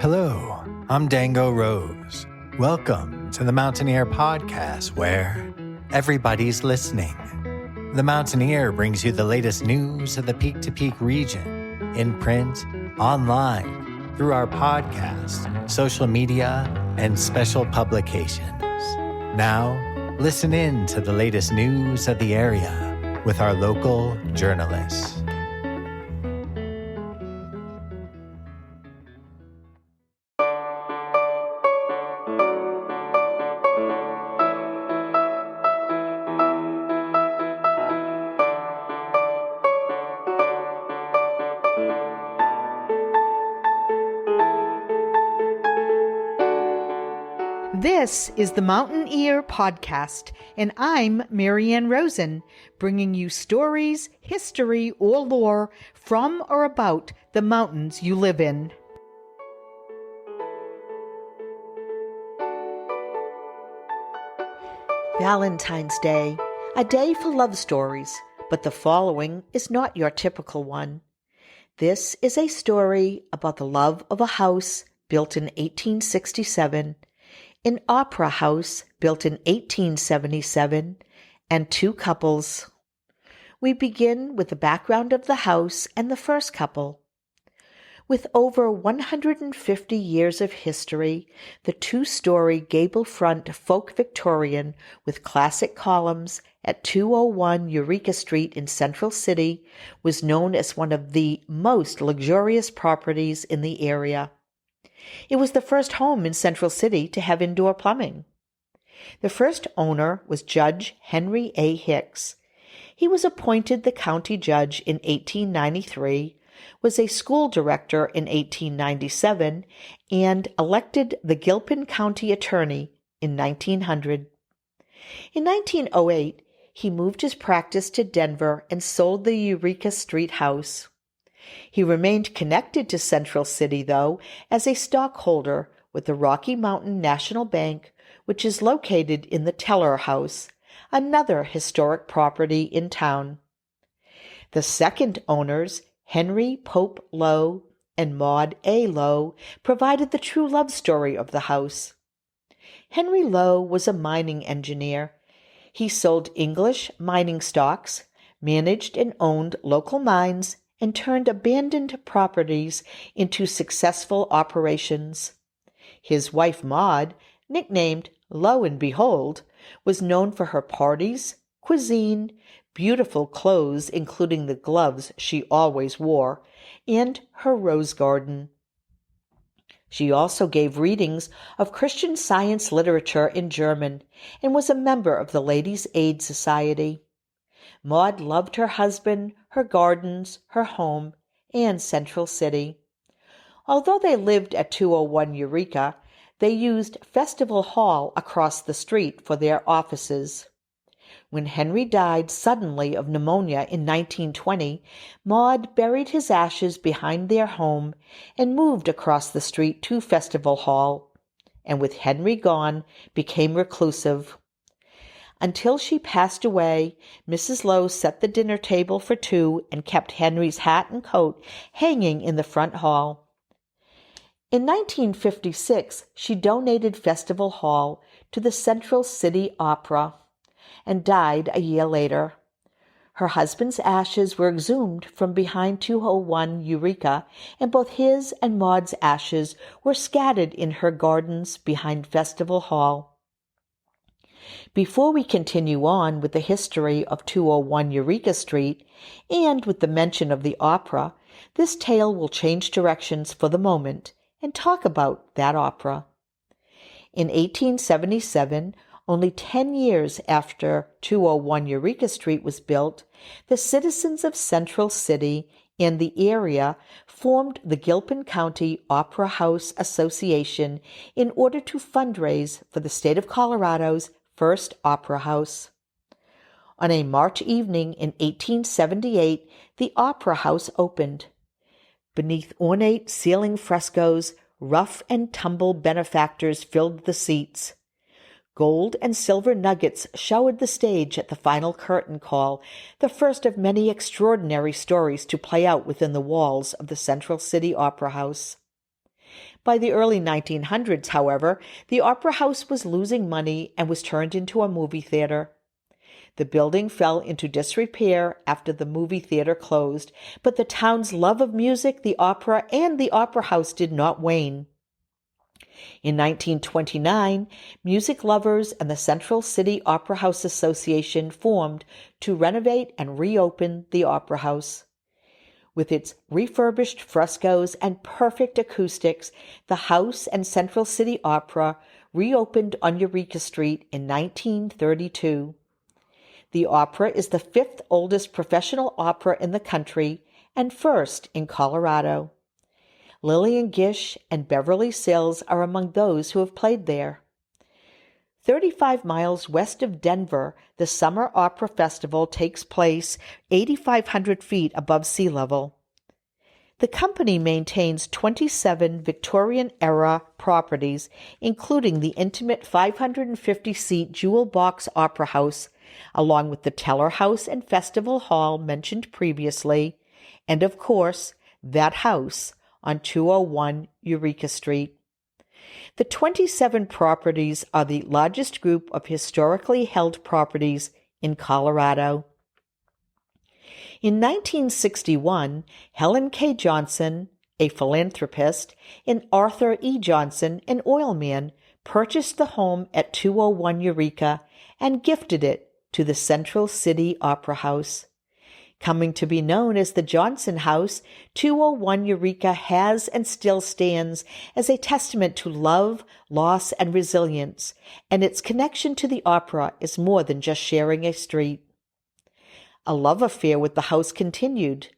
Hello, I'm Dango Rose. Welcome to the Mountaineer Podcast, where everybody's listening. The Mountaineer brings you the latest news of the Peak-to-Peak region, in print, online, through our podcast, social media, and special publications. Now, listen in to the latest news of the area with our local journalists. This is the Mountaineer Podcast, and I'm Marianne Rosen, bringing you stories, history, or lore from or about the mountains you live in. Valentine's Day, a day for love stories, but the following is not your typical one. This is a story about the love of a house built in 1867, an opera house built in 1877, and two couples. We begin with the background of the house and the first couple. With over 150 years of history, the two-story gable-front folk Victorian with classic columns at 201 Eureka Street in Central City was known as one of the most luxurious properties in the area. It was the first home in Central City to have indoor plumbing. The first owner was Judge Henry A. Hicks. He was appointed the county judge in 1893, was a school director in 1897, and elected the Gilpin County attorney in 1900. In 1908, he moved his practice to Denver and sold the Eureka Street house. He remained connected to Central City, though, as a stockholder with the Rocky Mountain National Bank, which is located in the Teller House, another historic property in town. The second owners, Henry Pope Lowe and Maud A. Lowe, provided the true love story of the house. Henry Lowe was a mining engineer. He sold English mining stocks, managed and owned local mines, and turned abandoned properties into successful operations. His wife Maud, nicknamed Lo and Behold, was known for her parties, cuisine, beautiful clothes including the gloves she always wore, and her rose garden. She also gave readings of Christian Science literature in German and was a member of the Ladies' Aid Society. Maud loved her husband, her gardens, her home, and Central City. Although they lived at 201 Eureka, they used Festival Hall across the street for their offices. When Henry died suddenly of pneumonia in 1920, Maud buried his ashes behind their home and moved across the street to Festival Hall, and with Henry gone, became reclusive. Until she passed away, Mrs. Lowe set the dinner table for two and kept Henry's hat and coat hanging in the front hall. In 1956, she donated Festival Hall to the Central City Opera and died a year later. Her husband's ashes were exhumed from behind 201 Eureka, and both his and Maud's ashes were scattered in her gardens behind Festival Hall. Before we continue on with the history of 201 Eureka Street, and with the mention of the opera, this tale will change directions for the moment and talk about that opera. In 1877, only 10 years after 201 Eureka Street was built, the citizens of Central City and the area formed the Gilpin County Opera House Association in order to fundraise for the state of Colorado's first opera house. On a March evening in 1878, the opera house opened. Beneath ornate ceiling frescoes, rough and tumble benefactors filled the seats. Gold and silver nuggets showered the stage at the final curtain call, the first of many extraordinary stories to play out within the walls of the Central City Opera House. By the early 1900s, however, the Opera House was losing money and was turned into a movie theater. The building fell into disrepair after the movie theater closed, but the town's love of music, the opera, and the Opera House did not wane. In 1929, music lovers and the Central City Opera House Association formed to renovate and reopen the Opera House. With its refurbished frescoes and perfect acoustics, the house and Central City Opera reopened on Eureka Street in 1932. The opera is the fifth oldest professional opera in the country and first in Colorado. Lillian Gish and Beverly Sills are among those who have played there. 35 miles west of Denver, the Summer Opera Festival takes place 8,500 feet above sea level. The company maintains 27 Victorian-era properties, including the intimate 550-seat Jewel Box Opera House, along with the Teller House and Festival Hall mentioned previously, and of course, that house on 201 Eureka Street. The 27 properties are the largest group of historically held properties in Colorado. In 1961, Helen K. Johnson, a philanthropist, and Arthur E. Johnson, an oilman, purchased the home at 201 Eureka and gifted it to the Central City Opera House. Coming to be known as the Johnson House, 201 Eureka has and still stands as a testament to love, loss, and resilience, and its connection to the opera is more than just sharing a street. A love affair with the house continued.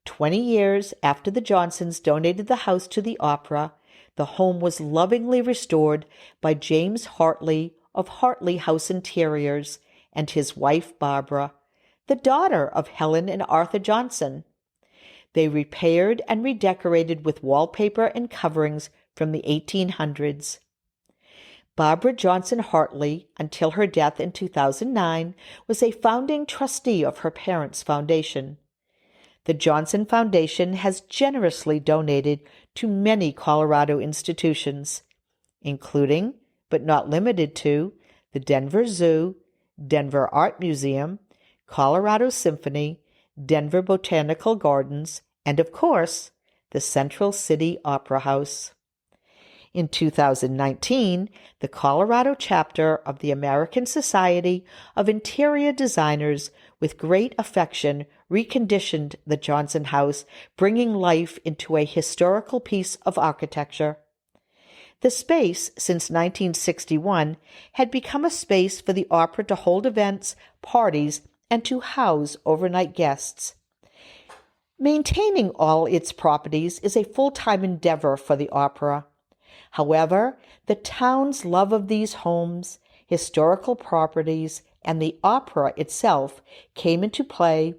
20 years after the Johnsons donated the house to the opera, the home was lovingly restored by James Hartley of Hartley House Interiors and his wife Barbara, the daughter of Helen and Arthur Johnson. They repaired and redecorated with wallpaper and coverings from the 1800s. Barbara Johnson Hartley, until her death in 2009, was a founding trustee of her parents' foundation. The Johnson Foundation has generously donated to many Colorado institutions, including, but not limited to, the Denver Zoo, Denver Art Museum, Colorado Symphony, Denver Botanical Gardens, and of course, the Central City Opera House. In 2019, the Colorado chapter of the American Society of Interior Designers, with great affection, reconditioned the Johnson House, bringing life into a historical piece of architecture. The space, since 1961, had become a space for the opera to hold events, parties, and to house overnight guests. Maintaining all its properties is a full-time endeavor for the opera. However, the town's love of these homes, historical properties, and the opera itself came into play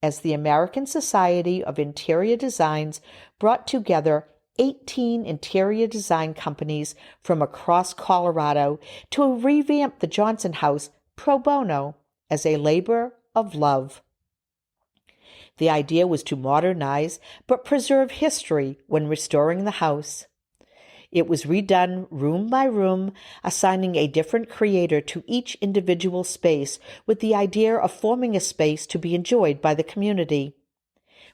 as the American Society of Interior Designs brought together 18 interior design companies from across Colorado to revamp the Johnson House pro bono as a labor of love. The idea was to modernize but preserve history when restoring the house. It was redone room by room, assigning a different creator to each individual space with the idea of forming a space to be enjoyed by the community.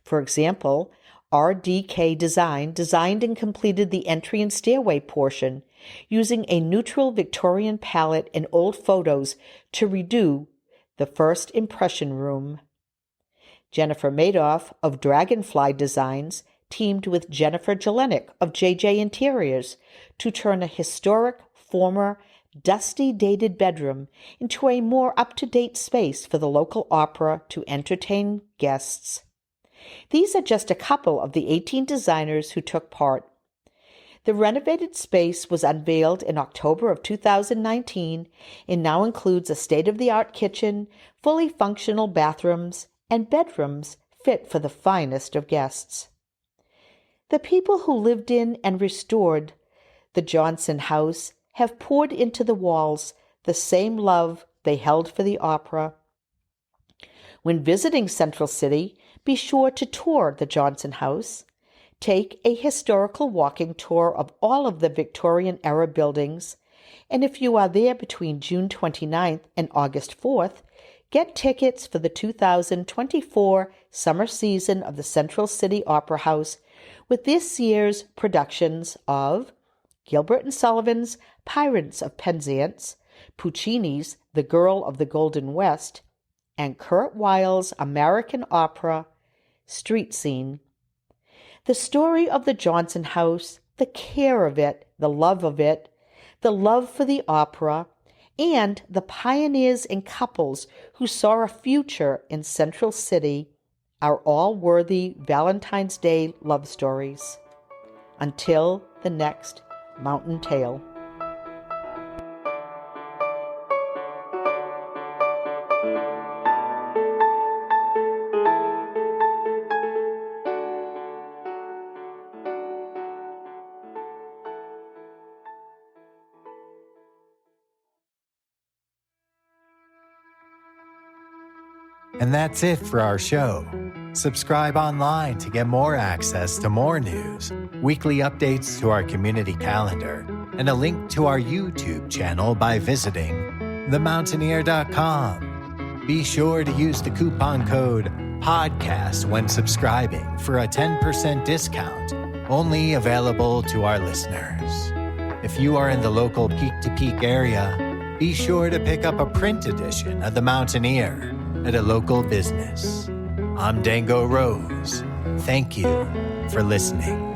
For example, RDK Design designed and completed the entry and stairway portion, using a neutral Victorian palette and old photos to redo the first impression room. Jennifer Madoff of Dragonfly Designs teamed with Jennifer Jelenic of JJ Interiors to turn a historic, former, dusty, dated bedroom into a more up-to-date space for the local opera to entertain guests. These are just a couple of the 18 designers who took part. The renovated space was unveiled in October of 2019 and now includes a state-of-the-art kitchen, fully functional bathrooms, and bedrooms fit for the finest of guests. The people who lived in and restored the Johnson House have poured into the walls the same love they held for the opera. When visiting Central City, be sure to tour the Johnson House. Take a historical walking tour of all of the Victorian-era buildings, and if you are there between June 29th and August 4th, get tickets for the 2024 summer season of the Central City Opera House with this year's productions of Gilbert and Sullivan's Pirates of Penzance, Puccini's The Girl of the Golden West, and Kurt Weill's American opera, Street Scene. The story of the Johnson House, the care of it, the love for the opera, and the pioneers and couples who saw a future in Central City are all worthy Valentine's Day love stories. Until the next Mountain Tale. And that's it for our show. Subscribe online to get more access to more news, weekly updates to our community calendar, and a link to our YouTube channel by visiting themountaineer.com. Be sure to use the coupon code PODCAST when subscribing for a 10% discount, only available to our listeners. If you are in the local Peak to Peak area, be sure to pick up a print edition of The Mountaineer at a local business. I'm Dango Rose. Thank you for listening.